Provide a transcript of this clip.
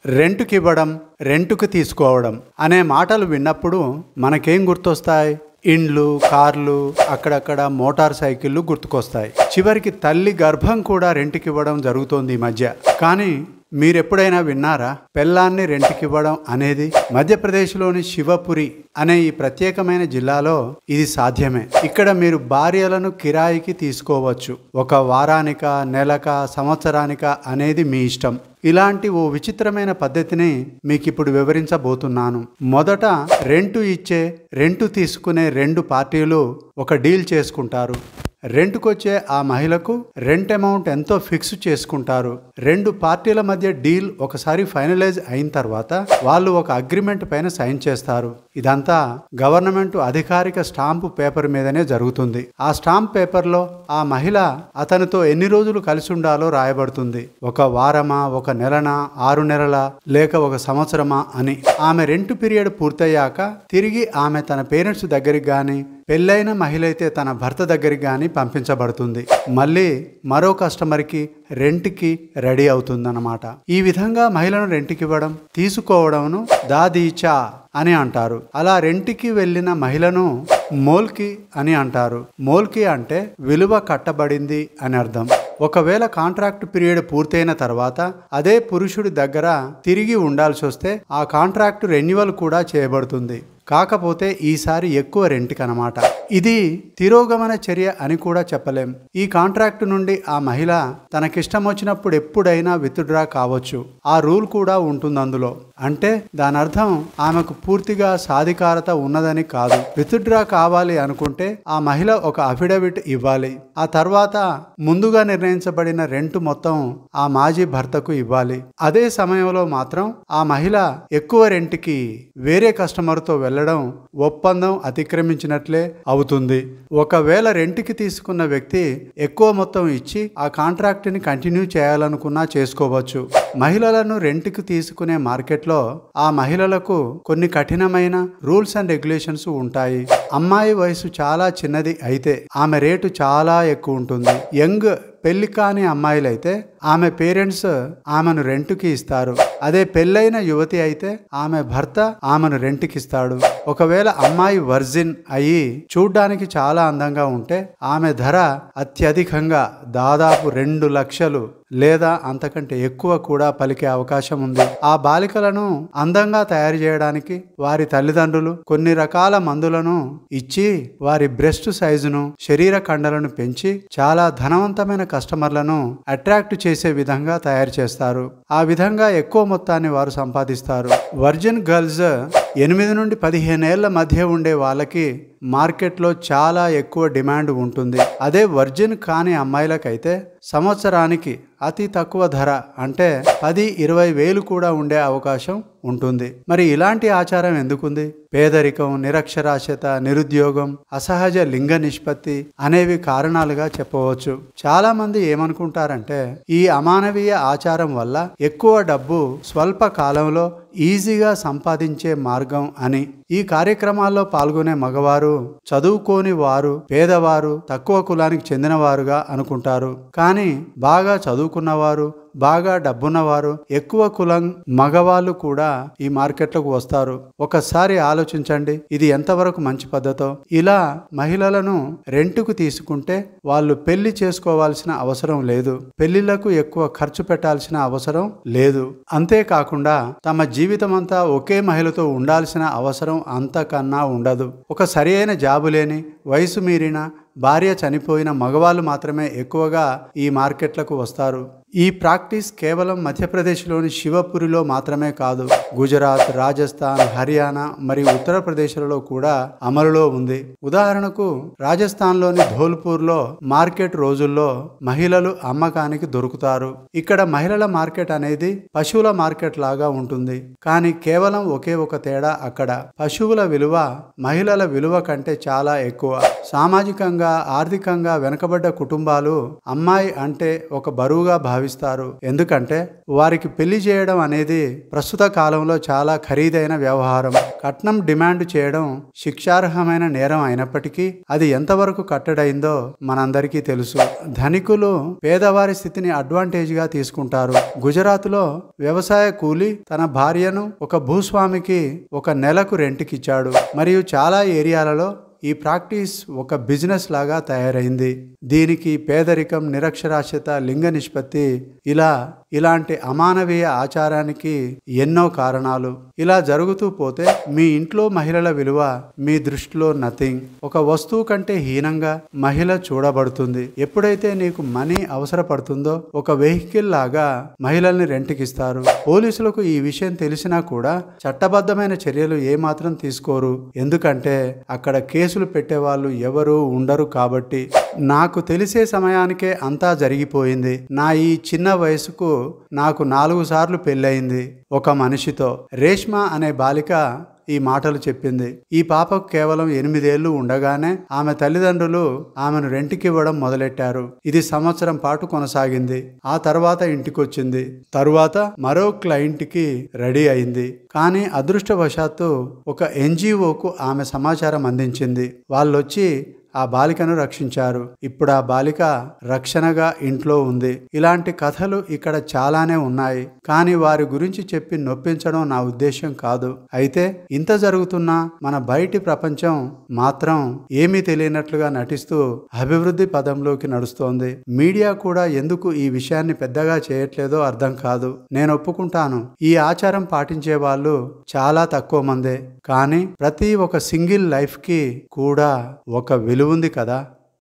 రెంటుకివ్వడం, రెంటుకు తీసుకోవడం అనే మాటలు విన్నప్పుడు మనకేం గుర్తొస్తాయి? ఇండ్లు, కార్లు, అక్కడక్కడ మోటార్ సైకిళ్ళు గుర్తుకొస్తాయి. చివరికి తల్లి గర్భం కూడా రెంటుకివ్వడం జరుగుతోంది ఈ మధ్య. కానీ మీరెప్పుడైనా విన్నారా పెళ్ళాన్ని రెంటుకివ్వడం అనేది? మధ్యప్రదేశ్లోని శివపురి అనే ఈ ప్రత్యేకమైన జిల్లాలో ఇది సాధ్యమే. ఇక్కడ మీరు భార్యలను కిరాయికి తీసుకోవచ్చు. ఒక వారానిక, నెలక, సంవత్సరానిక అనేది మీ ఇష్టం. ఇలాంటి ఓ విచిత్రమైన పద్ధతిని మీకు ఇప్పుడు వివరించబోతున్నాను. మొదట రెంటు తీసుకునే రెండు పార్టీలు ఒక డీల్ చేసుకుంటారు. రెంట్కొచ్చే ఆ మహిళకు రెంట్ అమౌంట్ ఎంతో ఫిక్స్ చేసుకుంటారు. రెండు పార్టీల మధ్య డీల్ ఒకసారి ఫైనలైజ్ అయిన తర్వాత వాళ్ళు ఒక అగ్రిమెంట్ పైన సైన్ చేస్తారు. ఇదంతా గవర్నమెంట్ అధికారిక స్టాంపు పేపర్ మీదనే జరుగుతుంది. ఆ స్టాంప్ పేపర్లో ఆ మహిళ అతనితో ఎన్ని రోజులు కలిసి ఉండాలో రాయబడుతుంది. ఒక వారమా, ఒక నెలనా, 6 నెలల, లేక ఒక సంవత్సరమా అని. ఆమె రెంట్ పీరియడ్ పూర్తయ్యాక తిరిగి ఆమె తన పేరెంట్స్ దగ్గరికి గాని, పెళ్ళైన మహిళ అయితే తన భర్త దగ్గరికి గాని పంపించబడుతుంది. మళ్ళీ మరో కస్టమర్కి రెంట్కి రెడీ అవుతుందన్నమాట. ఈ విధంగా మహిళను రెంట్కివ్వడం, తీసుకోవడంను దాదీచా అని అంటారు. అలా రెంట్కి వెళ్ళిన మహిళను మోల్కి అని అంటారు. మోల్కి అంటే విలువ కట్టబడింది అని అర్థం. ఒకవేళ కాంట్రాక్ట్ పీరియడ్ పూర్తయిన తర్వాత అదే పురుషుడి దగ్గర తిరిగి ఉండాల్సి వస్తే ఆ కాంట్రాక్ట్ రెన్యువల్ కూడా చేయబడుతుంది. కాకపోతే ఈసారి ఎక్కువ రెంట్కి అన్నమాట. ఇది తిరోగమన చర్య అని కూడా చెప్పలేం. ఈ కాంట్రాక్ట్ నుండి ఆ మహిళ తనకిష్టం వచ్చినప్పుడు ఎప్పుడైనా విత్డ్రా కావచ్చు. ఆ రూల్ కూడా ఉంటుంది అందులో. అంటే దాని అర్థం ఆమెకు పూర్తిగా సాధికారత ఉన్నదని కాదు. విత్డ్రా కావాలి అనుకుంటే ఆ మహిళ ఒక అఫిడవిట్ ఇవ్వాలి. ఆ తర్వాత ముందుగా నిర్ణయించబడిన రెంట్ మొత్తం ఆ మాజీ భర్తకు ఇవ్వాలి. అదే సమయంలో మాత్రం ఆ మహిళ ఎక్కువ రెంట్కి వేరే కస్టమర్తో వెళ్ళడం ఒప్పందం అతిక్రమించినట్లే అవుతుంది. ఒకవేళ రెంట్కి తీసుకున్న వ్యక్తి ఎక్కువ మొత్తం ఇచ్చి ఆ కాంట్రాక్ట్ ని కంటిన్యూ చేయాలనుకున్నా చేసుకోవచ్చు. మహిళలను రెంట్కి తీసుకునే మార్కెట్లో ఆ మహిళలకు కొన్ని కఠినమైన రూల్స్ అండ్ రెగ్యులేషన్స్ ఉంటాయి. అమ్మాయి వయసు చాలా చిన్నది అయితే ఆమె రేటు చాలా ఎక్కువ ఉంటుంది. యంగ్ పెళ్లి కాని అమ్మాయిలైతే ఆమె పేరెంట్స్ ఆమెను రెంట్కి ఇస్తారు. అదే పెళ్ళైన యువతి అయితే ఆమె భర్త ఆమెను రెంట్కి ఇస్తాడు. ఒకవేళ అమ్మాయి వర్జిన్ అయ్యి చూడ్డానికి చాలా అందంగా ఉంటే ఆమె ధర అత్యధికంగా దాదాపు 2 లక్షలు లేదా అంతకంటే ఎక్కువ కూడా పలికే అవకాశం ఉంది. ఆ బాలికలను అందంగా తయారు చేయడానికి వారి తల్లిదండ్రులు కొన్ని రకాల మందులను ఇచ్చి వారి బ్రెస్ట్ సైజును, శరీర కండలను పెంచి చాలా ధనవంతమైన కస్టమర్లను అట్రాక్ట్ చేసే విధంగా తయారు చేస్తారు. ఆ విధంగా ఎక్కువ మొత్తాన్ని వారు సంపాదిస్తారు. వర్జిన్ గర్ల్స్ 8 నుండి 15 ఏళ్ల మధ్య ఉండే వాళ్ళకి మార్కెట్లో చాలా ఎక్కువ డిమాండ్ ఉంటుంది. అదే వర్జిన్ కాని అమ్మాయిలకైతే సంవత్సరానికి అతి తక్కువ ధర అంటే 10-20 వేలు కూడా ఉండే అవకాశం ఉంటుంది. మరి ఇలాంటి ఆచారం ఎందుకుంది? పేదరికం, నిరక్షరాస్యత, నిరుద్యోగం, అసహజ లింగ నిష్పత్తి అనేవి కారణాలుగా చెప్పవచ్చు. చాలా మంది ఏమనుకుంటారంటే ఈ అమానవీయ ఆచారం వల్ల ఎక్కువ డబ్బు స్వల్ప కాలంలో ఈజీగా సంపాదించే మార్గం అని. ఈ కార్యక్రమాల్లో పాల్గొనే మగవారు చదువుకోని వారు, పేదవారు, తక్కువ కులానికి చెందినవారుగా అనుకుంటారు. కానీ బాగా చదువుకున్నవారు, బాగా డబ్బున్నవారు, ఎక్కువ కులం మగవాళ్ళు కూడా ఈ మార్కెట్లకు వస్తారు. ఒకసారి ఆలోచించండి, ఇది ఎంతవరకు మంచి పద్ధతో. ఇలా మహిళలను రెంటుకు తీసుకుంటే వాళ్ళు పెళ్లి చేసుకోవాల్సిన అవసరం లేదు, పెళ్లిళ్లకు ఎక్కువ ఖర్చు పెట్టాల్సిన అవసరం లేదు. అంతేకాకుండా తమ జీవితం అంతా ఒకే మహిళతో ఉండాల్సిన అవసరం అంతకన్నా ఉండదు. ఒక సరి అయిన జాబు లేని, వయసు మీరిన, భార్య చనిపోయిన మగవాళ్ళు మాత్రమే ఎక్కువగా ఈ మార్కెట్లకు వస్తారు. ఈ ప్రాక్టీస్ కేవలం మధ్యప్రదేశ్లోని శివపురిలో మాత్రమే కాదు, గుజరాత్, రాజస్థాన్, హర్యానా మరియు ఉత్తరప్రదేశ్లలో కూడా అమలులో ఉంది. ఉదాహరణకు రాజస్థాన్లోని ధోల్పూర్లో మార్కెట్ రోజుల్లో మహిళలు అమ్మకానికి దొరుకుతారు. ఇక్కడ మహిళల మార్కెట్ అనేది పశువుల మార్కెట్ లాగా ఉంటుంది. కానీ కేవలం ఒకే ఒక తేడా, అక్కడ పశువుల విలువ మహిళల విలువ కంటే చాలా ఎక్కువ. సామాజికంగా, ఆర్థికంగా వెనుకబడ్డ కుటుంబాలు అమ్మాయి అంటే ఒక బరువుగా భావిస్తారు. భావిస్తారు. ఎందుకంటే వారికి పెళ్లి చేయడం అనేది ప్రస్తుత కాలంలో చాలా ఖరీదైన వ్యవహారం. కట్నం డిమాండ్ చేయడం శిక్షార్హమైన నేరం అయినప్పటికీ అది ఎంతవరకు కట్టడైందో మనందరికీ తెలుసు. ధనికులు పేదవారి స్థితిని అడ్వాంటేజ్ గా తీసుకుంటారు. గుజరాత్ లో వ్యవసాయ కూలి తన భార్యను ఒక భూస్వామికి ఒక నెలకు రెంట్కిచ్చాడు. మరియు చాలా ఏరియాలలో ఈ ప్రాక్టీస్ ఒక బిజినెస్ లాగా తయారైంది. దీనికి పేదరికం, నిరక్షరాస్యత, లింగ నిష్పత్తి ఇలాంటి అమానవీయ ఆచారానికి ఎన్నో కారణాలు. ఇలా జరుగుతూ పోతే మీ ఇంట్లో మహిళల విలువ మీ దృష్టిలో నథింగ్. ఒక వస్తువు కంటే హీనంగా మహిళ చూడబడుతుంది. ఎప్పుడైతే నీకు మనీ అవసరపడుతుందో ఒక వెహికల్ లాగా మహిళల్ని రెంట్కిస్తారు. పోలీసులకు ఈ విషయం తెలిసినా కూడా చట్టబద్ధమైన చర్యలు ఏమాత్రం తీసుకోరు. ఎందుకంటే అక్కడ కేసులు పెట్టేవాళ్ళు ఎవరు ఉండరు కాబట్టి. నాకు తెలిసే సమయానికే అంతా జరిగిపోయింది. నా ఈ చిన్న వయసుకు నాకు 4 సార్లు పెళ్ళయింది ఒక మనిషితో. రేష్మా అనే బాలిక ఈ మాటలు చెప్పింది. ఈ పాపకు కేవలం 8 ఏళ్లు ఉండగానే ఆమె తల్లిదండ్రులు ఆమెను రెంట్కివ్వడం మొదలెట్టారు. ఇది సంవత్సరం పాటు కొనసాగింది. ఆ తర్వాత ఇంటికొచ్చింది. తరువాత మరో క్లయింట్కి రెడీ అయింది. కానీ అదృష్టవశాత్తు ఒక NGOకు ఆమె సమాచారం అందించింది. వాళ్ళొచ్చి ఆ బాలికను రక్షించారు. ఇప్పుడు ఆ బాలిక రక్షణగా ఇంట్లో ఉంది. ఇలాంటి కథలు ఇక్కడ చాలానే ఉన్నాయి. కానీ వారి గురించి చెప్పి నొప్పించడం నా ఉద్దేశం కాదు. అయితే ఇంత జరుగుతున్నా మన బయటి ప్రపంచం మాత్రం ఏమీ తెలియనట్లుగా నటిస్తూ అభివృద్ధి పదంలోకి నడుస్తోంది. మీడియా కూడా ఎందుకు ఈ విషయాన్ని పెద్దగా చేయట్లేదో అర్థం కాదు. నేను ఒప్పుకుంటాను, ఈ ఆచారం పాటించే వాళ్ళు చాలా తక్కువ మందే. కానీ ప్రతి ఒక సింగిల్ లైఫ్ కి కూడా ఒక విలువ ఉంది కదా.